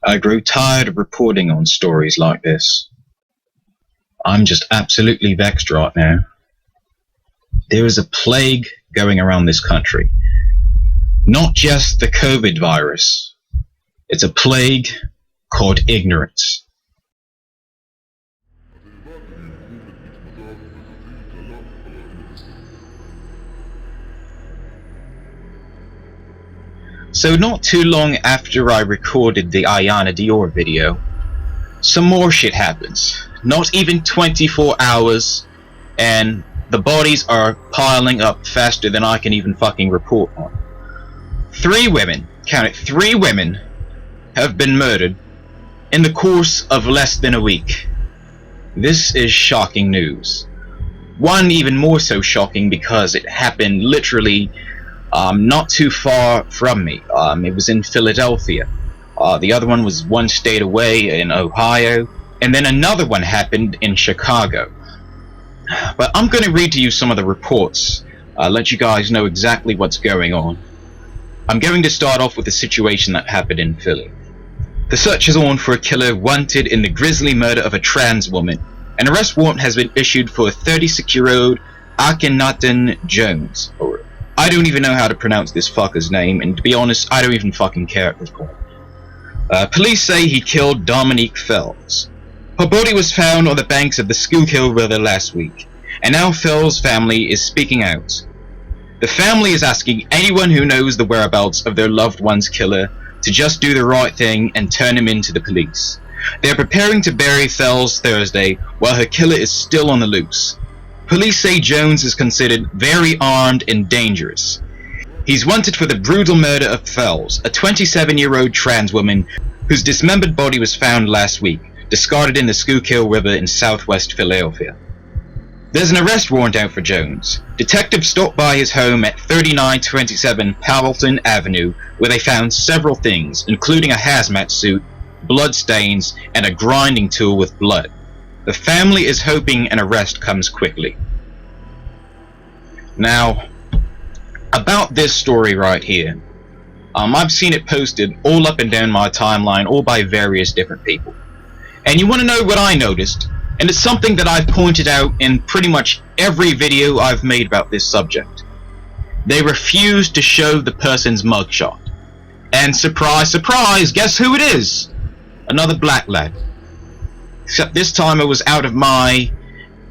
I grow tired of reporting on stories like this. I'm just absolutely vexed right now. There is a plague going around this country. Not just the COVID virus. It's a plague called ignorance. So not too long after I recorded the Ayana Dior video, some more shit happens. Not even 24 hours, and the bodies are piling up faster than I can even fucking report on. 3 women, count it, 3 women have been murdered in the course of less than a week. This is shocking news. One even more so shocking because it happened literally not too far from me. It was in Philadelphia. The other one was one state away in Ohio. And then another one happened in Chicago. But I'm going to read to you some of the reports, let you guys know exactly what's going on. I'm going to start off with the situation that happened in Philly. The search is on for a killer wanted in the grisly murder of a trans woman. An arrest warrant has been issued for 36-year-old Akhenaton Jones. I don't even know how to pronounce this fucker's name, and to be honest, I don't even fucking care at this point. Police say he killed Dominique Fells. Her body was found on the banks of the Schuylkill River last week, and now Fells' family is speaking out. The family is asking anyone who knows the whereabouts of their loved one's killer to just do the right thing and turn him in to the police. They are preparing to bury Fells Thursday while her killer is still on the loose. Police say Jones is considered very armed and dangerous. He's wanted for the brutal murder of Fells, a 27-year-old trans woman whose dismembered body was found last week, discarded in the Schuylkill River in southwest Philadelphia. There's an arrest warrant out for Jones. Detectives stopped by his home at 3927 Powelton Avenue, where they found several things, including a hazmat suit, blood stains, and a grinding tool with blood. The family is hoping an arrest comes quickly. Now, about this story right here, I've seen it posted all up and down my timeline, all by various different people. And you want to know what I noticed? And it's something that I've pointed out in pretty much every video I've made about this subject. They refuse to show the person's mugshot. And surprise, surprise, guess who it is? Another black lad. Except this time it was out of my,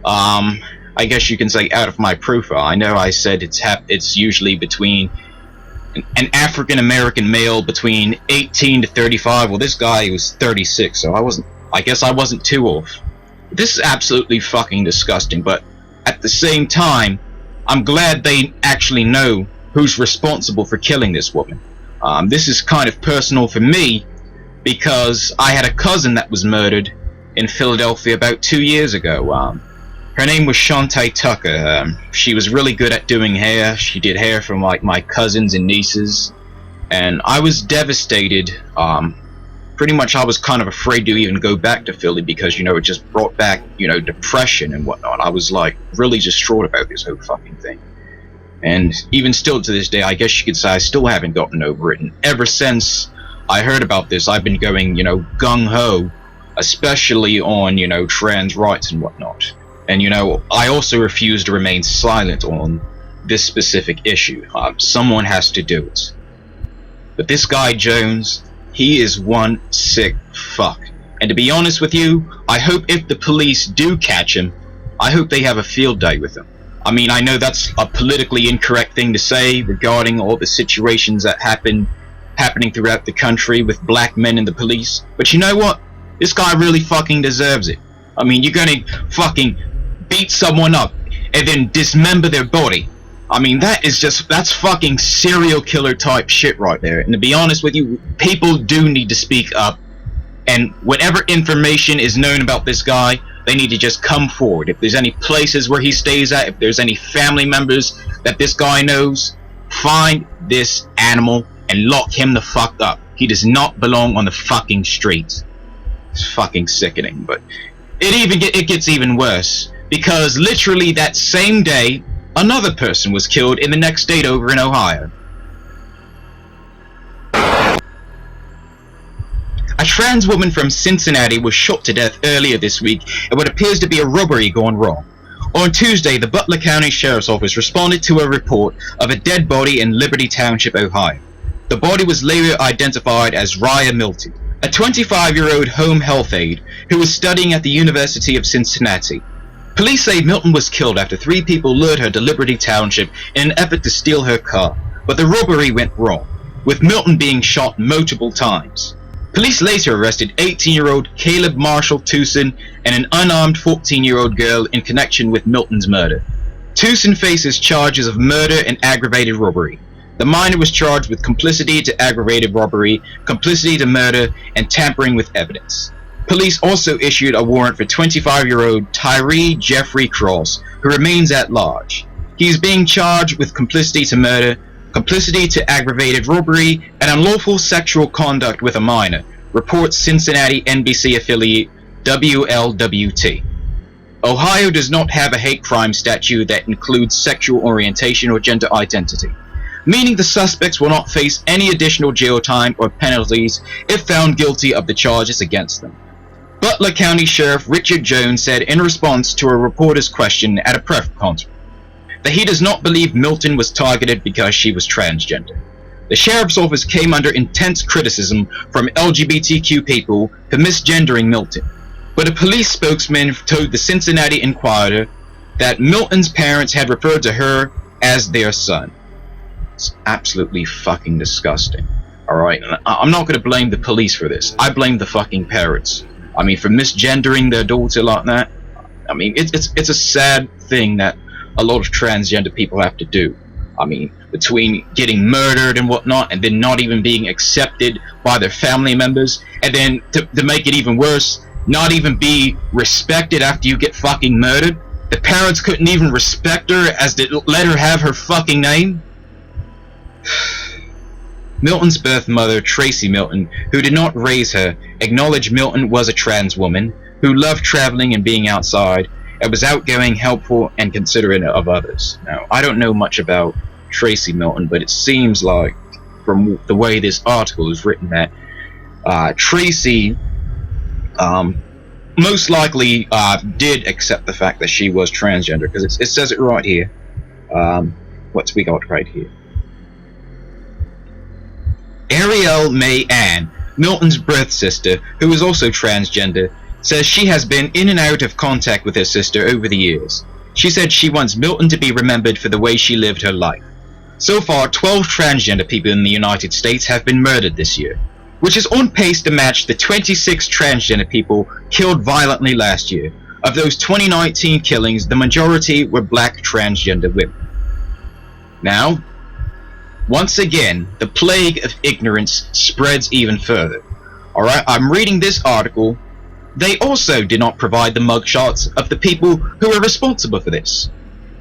I guess you can say out of my profile. I know I said it's usually between an African-American male between 18 to 35. Well, this guy was 36, so I guess I wasn't too off. This is absolutely fucking disgusting, but at the same time, I'm glad they actually know who's responsible for killing this woman. This is kind of personal for me, because I had a cousin that was murdered in Philadelphia about 2 years ago. Her name was Shantae Tucker. She was really good at doing hair. She did hair from like my cousins and nieces, and I was devastated. Pretty much I was kind of afraid to even go back to Philly because, you know, it just brought back, you know, depression and whatnot. I was like really distraught about this whole fucking thing. And even still to this day, I guess you could say I still haven't gotten over it. And ever since I heard about this, I've been going, you know, gung-ho, especially on, you know, trans rights and whatnot. And, you know, I also refuse to remain silent on this specific issue. Someone has to do it. But this guy, Jones, he is one sick fuck. And to be honest with you, I hope if the police do catch him, I hope they have a field day with him. I mean, I know that's a politically incorrect thing to say regarding all the situations that happening throughout the country with black men in the police, but you know what? This guy really fucking deserves it. I mean, you're gonna fucking beat someone up and then dismember their body. I mean, that's fucking serial killer type shit right there. And to be honest with you, people do need to speak up, and whatever information is known about this guy, they need to just come forward. If there's any places where he stays at, if there's any family members that this guy knows, find this animal and lock him the fuck up. He does not belong on the fucking streets. It's fucking sickening. But it gets even worse, because literally that same day, another person was killed in the next state over in Ohio. A trans woman from Cincinnati was shot to death earlier this week in what appears to be a robbery gone wrong. On Tuesday, the Butler County Sheriff's Office responded to a report of a dead body in Liberty Township, Ohio. The body was later identified as Riah Milton, a 25-year-old home health aide who was studying at the University of Cincinnati. Police say Milton was killed after 3 people lured her to Liberty Township in an effort to steal her car, but the robbery went wrong, with Milton being shot multiple times. Police later arrested 18-year-old Caleb Marshall Tucson and an unarmed 14-year-old girl in connection with Milton's murder. Tucson faces charges of murder and aggravated robbery. The minor was charged with complicity to aggravated robbery, complicity to murder, and tampering with evidence. Police also issued a warrant for 25-year-old Tyree Jeffrey Cross, who remains at large. He is being charged with complicity to murder, complicity to aggravated robbery, and unlawful sexual conduct with a minor, reports Cincinnati NBC affiliate WLWT. Ohio does not have a hate crime statute that includes sexual orientation or gender identity, meaning the suspects will not face any additional jail time or penalties if found guilty of the charges against them. Butler County Sheriff Richard Jones said in response to a reporter's question at a press conference that he does not believe Milton was targeted because she was transgender. The sheriff's office came under intense criticism from LGBTQ people for misgendering Milton, but a police spokesman told the Cincinnati Enquirer that Milton's parents had referred to her as their son. It's absolutely fucking disgusting. Alright, I'm not going to blame the police for this. I blame the fucking parents. I mean, for misgendering their daughter like that. I mean, it's a sad thing that a lot of transgender people have to do. I mean, between getting murdered and whatnot, and then not even being accepted by their family members, and then to make it even worse, not even be respected after you get fucking murdered. The parents couldn't even respect her as they let her have her fucking name. Milton's birth mother, Tracy Milton, who did not raise her, acknowledged Milton was a trans woman who loved traveling and being outside, and was outgoing, helpful, and considerate of others. Now, I don't know much about Tracy Milton, but it seems like, from the way this article is written, that Tracy most likely did accept the fact that she was transgender, because it says it right here. What's we got right here? Ariel May Ann, Milton's birth sister, who is also transgender, says she has been in and out of contact with her sister over the years. She said she wants Milton to be remembered for the way she lived her life. So far, 12 transgender people in the United States have been murdered this year, which is on pace to match the 26 transgender people killed violently last year. Of those 2019 killings, the majority were black transgender women. Now, once again, the plague of ignorance spreads even further. Alright, I'm reading this article. They also did not provide the mugshots of the people who are responsible for this.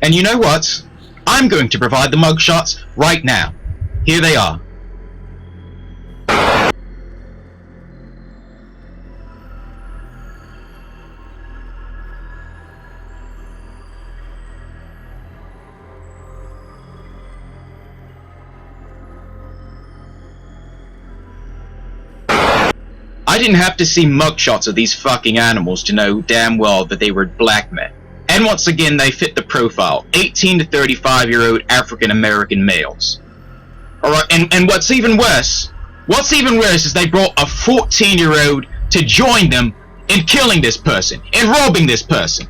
And you know what? I'm going to provide the mugshots right now. Here they are. I didn't have to see mugshots of these fucking animals to know damn well that they were black men. And once again, they fit the profile, 18 to 35-year-old African-American males. Alright, and what's even worse is they brought a 14-year-old to join them in killing this person, in robbing this person.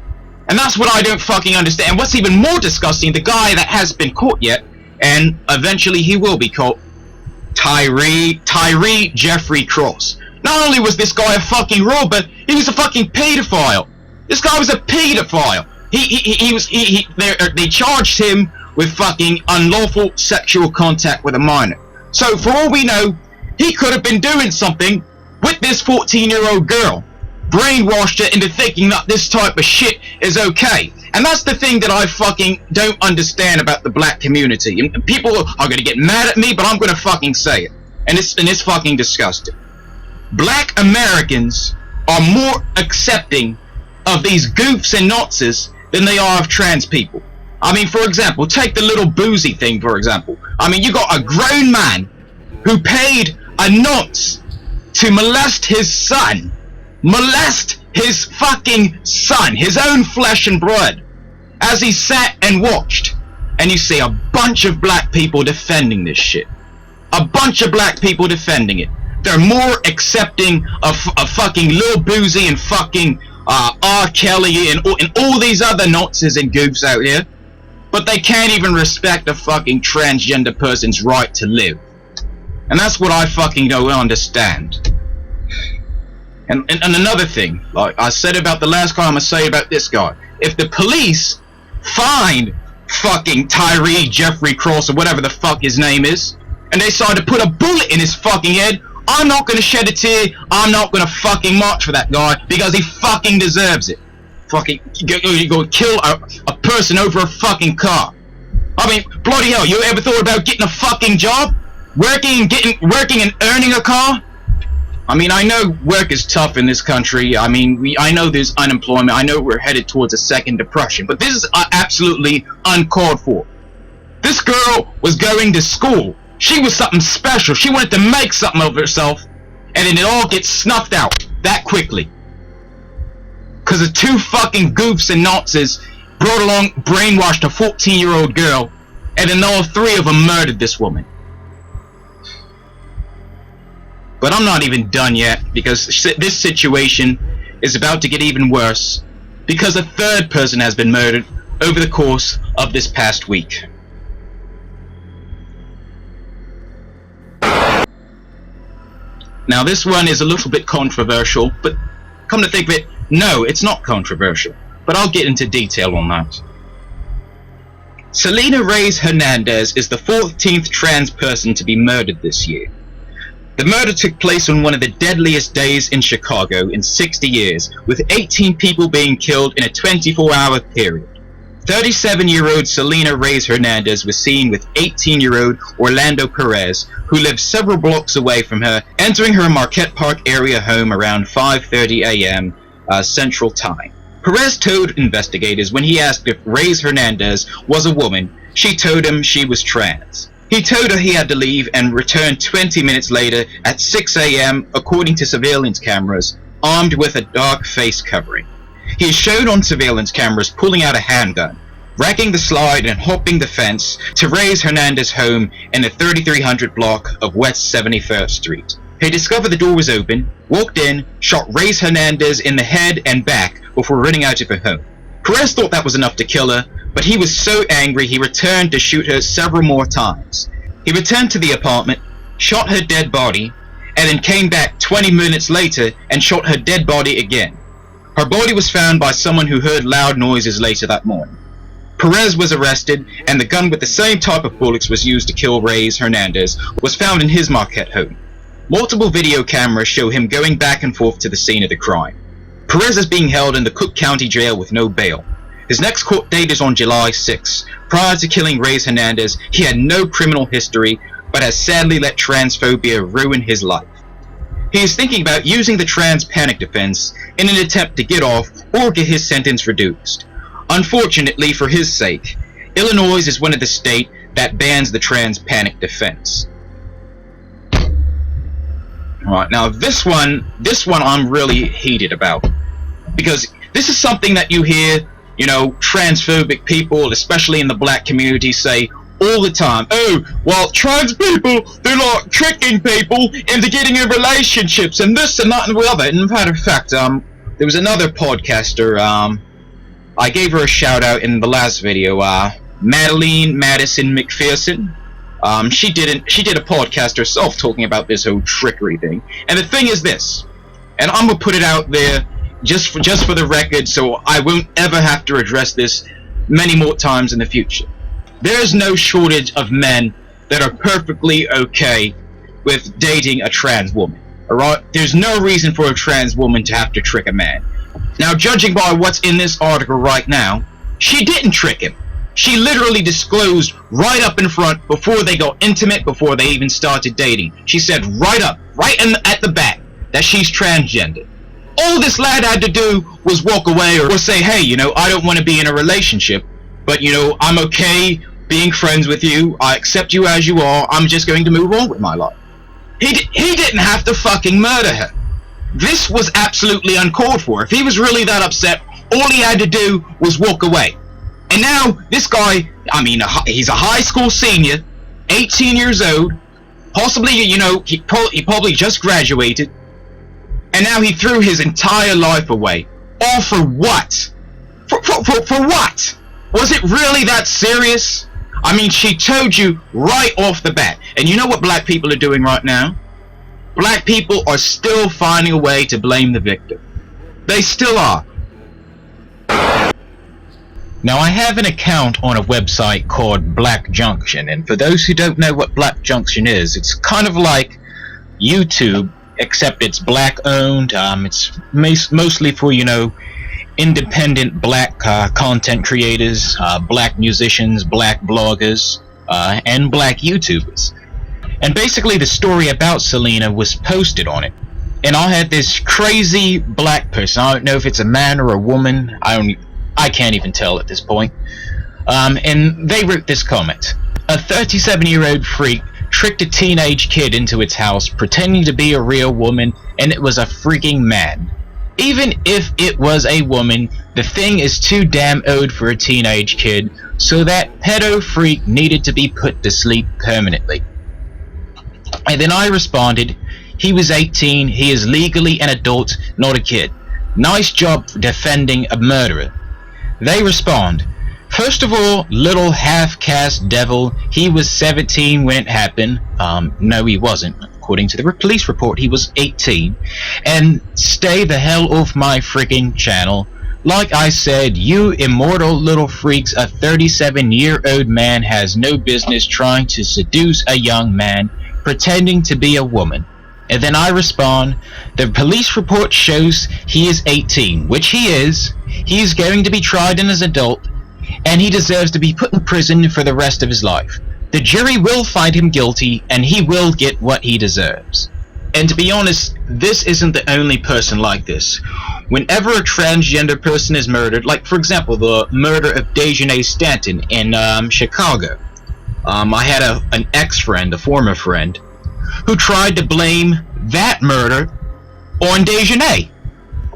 And that's what I don't fucking understand. And what's even more disgusting, the guy that hasn't been caught yet, and eventually he will be caught, Tyree Jeffrey Cross. Not only was this guy a fucking robber, he was a fucking pedophile. This guy was a pedophile. They charged him with fucking unlawful sexual contact with a minor. So for all we know, he could have been doing something with this 14-year-old girl, brainwashed her into thinking that this type of shit is okay. And that's the thing that I fucking don't understand about the black community. And people are gonna get mad at me, but I'm gonna fucking say it. And it's fucking disgusting. Black Americans are more accepting of these goofs and Nazis than they are of trans people. I mean, for example, take the little boozy thing, for example. I mean, you got a grown man who paid a nonce to molest his son. Molest his fucking son, his own flesh and blood, as he sat and watched. And you see a bunch of black people defending this shit. A bunch of black people defending it. They're more accepting of fucking Lil Boozy and fucking R. Kelly and all these other nonsense and goofs out here. But they can't even respect a fucking transgender person's right to live. And that's what I fucking don't understand. And another thing, like I said about the last guy, I'm gonna say about this guy. If the police find fucking Tyree Jeffrey Cross or whatever the fuck his name is, and they decide to put a bullet in his fucking head, I'm not gonna shed a tear. I'm not gonna fucking march for that guy because he fucking deserves it. Fucking, you go kill a person over a fucking car. I mean, bloody hell, you ever thought about getting a fucking job? Working and earning a car? I mean, I know work is tough in this country. I mean, I know there's unemployment. I know we're headed towards a second depression, but this is absolutely uncalled for. This girl was going to school. She was something special. She wanted to make something of herself, and then it all gets snuffed out that quickly. Because the two fucking goofs and nonsense brought along, brainwashed a 14-year-old girl, and then all three of them murdered this woman. But I'm not even done yet, because this situation is about to get even worse, because a third person has been murdered over the course of this past week. Now this one is a little bit controversial, but come to think of it, no, it's not controversial. But I'll get into detail on that. Selena Reyes-Hernandez is the 14th trans person to be murdered this year. The murder took place on one of the deadliest days in Chicago in 60 years, with 18 people being killed in a 24-hour period. 37-year-old Selena Reyes-Hernandez was seen with 18-year-old Orlando Perez, who lived several blocks away from her, entering her Marquette Park area home around 5:30 a.m. Central Time. Perez told investigators when he asked if Reyes-Hernandez was a woman, she told him she was trans. He told her he had to leave and returned 20 minutes later at 6 a.m. according to surveillance cameras, armed with a dark face covering. He is shown on surveillance cameras pulling out a handgun, wrecking the slide and hopping the fence to Reyes-Hernandez's home in the 3300 block of West 71st Street. He discovered the door was open, walked in, shot Reyes-Hernandez in the head and back before running out of her home. Perez thought that was enough to kill her, but he was so angry he returned to shoot her several more times. He returned to the apartment, shot her dead body, and then came back 20 minutes later and shot her dead body again. Her body was found by someone who heard loud noises later that morning. Perez was arrested, and the gun with the same type of bullets was used to kill Reyes-Hernandez was found in his Marquette home. Multiple video cameras show him going back and forth to the scene of the crime. Perez is being held in the Cook County Jail with no bail. His next court date is on July 6. Prior to killing Reyes-Hernandez, he had no criminal history, but has sadly let transphobia ruin his life. He is thinking about using the trans panic defense in an attempt to get off or get his sentence reduced. Unfortunately for his sake, Illinois is one of the states that bans the trans panic defense. Alright, now this one I'm really heated about, because this is something that you hear, you know, transphobic people, especially in the black community, say all the time. Oh, well, trans people, they're like tricking people into getting in relationships and this and that and the other. And as a matter of fact, there was another podcaster, I gave her a shout out in the last video, Madison McPherson. She did a podcast herself talking about this whole trickery thing. And the thing is this, and I'm gonna put it out there just for the record, so I won't ever have to address this many more times in the future. There's no shortage of men that are perfectly okay with dating a trans woman. Alright? There's no reason for a trans woman to have to trick a man. Now, judging by what's in this article right now, she didn't trick him. She literally disclosed right up in front, before they got intimate, before they even started dating. She said right up, at the back, that she's transgender. All this lad had to do was walk away or say, hey, you know, I don't want to be in a relationship, but, you know, I'm okay being friends with you. I accept you as you are. I'm just going to move on with my life. He didn't have to fucking murder her. This was absolutely uncalled for. If he was really that upset, all he had to do was walk away. And now, this guy, I mean, he's a high school senior, 18 years old, possibly, you know, he probably just graduated, and now he threw his entire life away. All for what? For what? Was it really that serious? I mean, she told you right off the bat. And you know what black people are doing right now? Black people are still finding a way to blame the victim. They still are. Now, I have an account on a website called Black Junction, and for those who don't know what Black Junction is, it's kind of like YouTube, except it's black owned. It's mostly for, you know, independent black content creators, black musicians, black bloggers, and black YouTubers. And basically the story about Selena was posted on it. And I had this crazy black person, I don't know if it's a man or a woman, I can't even tell at this point. And they wrote this comment. A 37-year-old freak tricked a teenage kid into its house pretending to be a real woman, and it was a freaking man. Even if it was a woman, the thing is too damn old for a teenage kid, so that pedo freak needed to be put to sleep permanently. And then I responded, he was 18, he is legally an adult, not a kid. Nice job defending a murderer. They respond, first of all, little half-caste devil, he was 17 when it happened. No, he wasn't. According to the police report, he was 18. And stay the hell off my freaking channel. Like I said, you immortal little freaks, a 37-year-old man has no business trying to seduce a young man, pretending to be a woman. And then I respond, the police report shows he is 18, which he is. He is going to be tried as an adult, and he deserves to be put in prison for the rest of his life. The jury will find him guilty, and he will get what he deserves. And to be honest, this isn't the only person like this. Whenever a transgender person is murdered, like for example the murder of Dejanay Stanton in Chicago, I had an ex-friend, a former friend, who tried to blame that murder on Dejanay,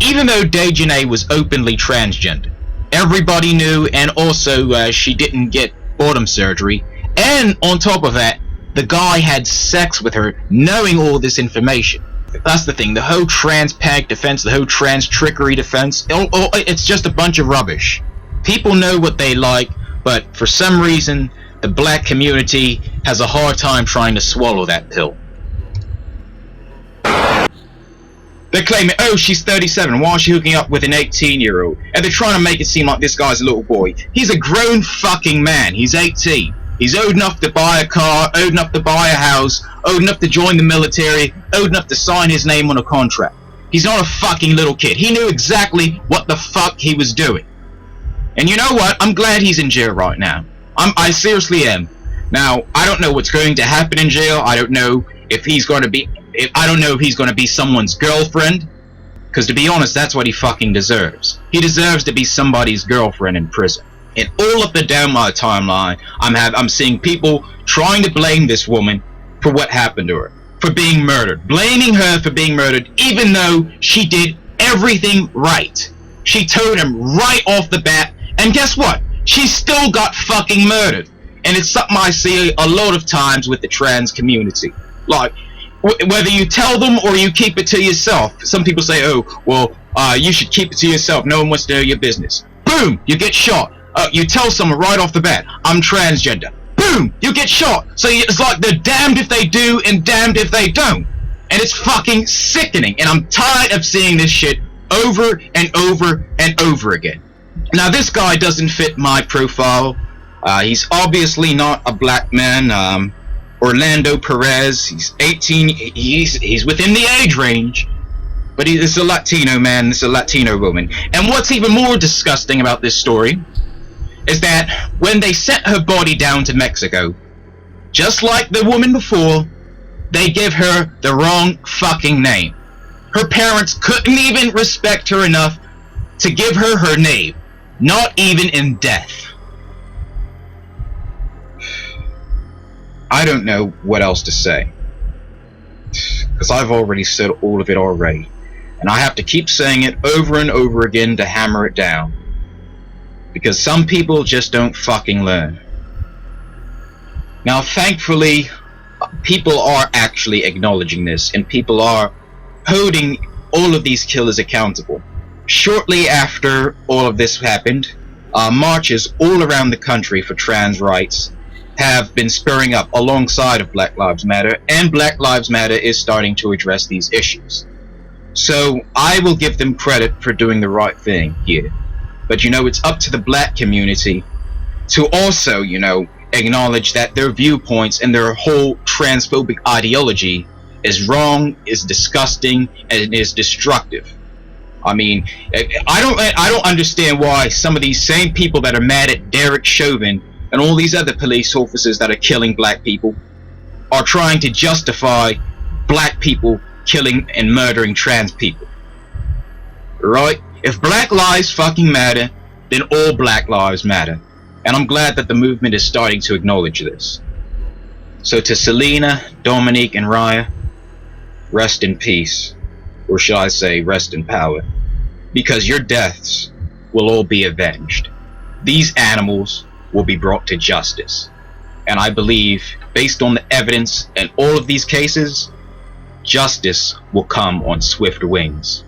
even though Dejanay was openly transgender. Everybody knew, and also she didn't get bottom surgery, and on top of that, the guy had sex with her knowing all this information. That's the thing, the whole trans pag defense, the whole trans trickery defense, it's just a bunch of rubbish. People know what they like, but for some reason, the black community has a hard time trying to swallow that pill. They're claiming, oh, she's 37, why is she hooking up with an 18-year-old? And they're trying to make it seem like this guy's a little boy. He's a grown fucking man, he's 18. He's old enough to buy a car, old enough to buy a house, old enough to join the military, old enough to sign his name on a contract. He's not a fucking little kid. He knew exactly what the fuck he was doing. And you know what? I'm glad he's in jail right now. I seriously am. Now, I don't know what's going to happen in jail. I don't know if he's going to be... I don't know if he's going to be someone's girlfriend. Because to be honest, that's what he fucking deserves. He deserves to be somebody's girlfriend in prison. And all up and down my timeline, I'm seeing people trying to blame this woman for what happened to her, for being murdered, blaming her for being murdered, even though she did everything right. She told him right off the bat, and guess what? She still got fucking murdered. And it's something I see a lot of times with the trans community. Like, whether you tell them or you keep it to yourself. Some people say, oh, well, you should keep it to yourself. No one wants to know your business. Boom, you get shot. You tell someone right off the bat, I'm transgender. Boom, you get shot. So it's like they're damned if they do and damned if they don't. And it's fucking sickening. And I'm tired of seeing this shit over and over and over again. Now, this guy doesn't fit my profile. He's obviously not a black man. Orlando Perez, he's 18, he's within the age range. But he's a Latino man, this is a Latino woman. And what's even more disgusting about this story is that when they sent her body down to Mexico, just like the woman before, they give her the wrong fucking name. Her parents couldn't even respect her enough to give her her name, not even in death. I don't know what else to say. because I've already said all of it already. And I have to keep saying it over and over again to hammer it down. Because some people just don't fucking learn. Now, thankfully, people are actually acknowledging this, and people are holding all of these killers accountable. Shortly after all of this happened, marches all around the country for trans rights have been spurring up alongside of Black Lives Matter, and Black Lives Matter is starting to address these issues. So I will give them credit for doing the right thing here. But it's up to the black community to also, acknowledge that their viewpoints and their whole transphobic ideology is wrong, is disgusting, and is destructive. I mean, I don't understand why some of these same people that are mad at Derek Chauvin and all these other police officers that are killing black people are trying to justify black people killing and murdering trans people. Right? If black lives fucking matter, then all black lives matter. And I'm glad that the movement is starting to acknowledge this. So to Selena, Dominique, and Riah, rest in peace. Or should I say, rest in power. Because your deaths will all be avenged. These animals will be brought to justice. And I believe, based on the evidence in all of these cases, justice will come on swift wings.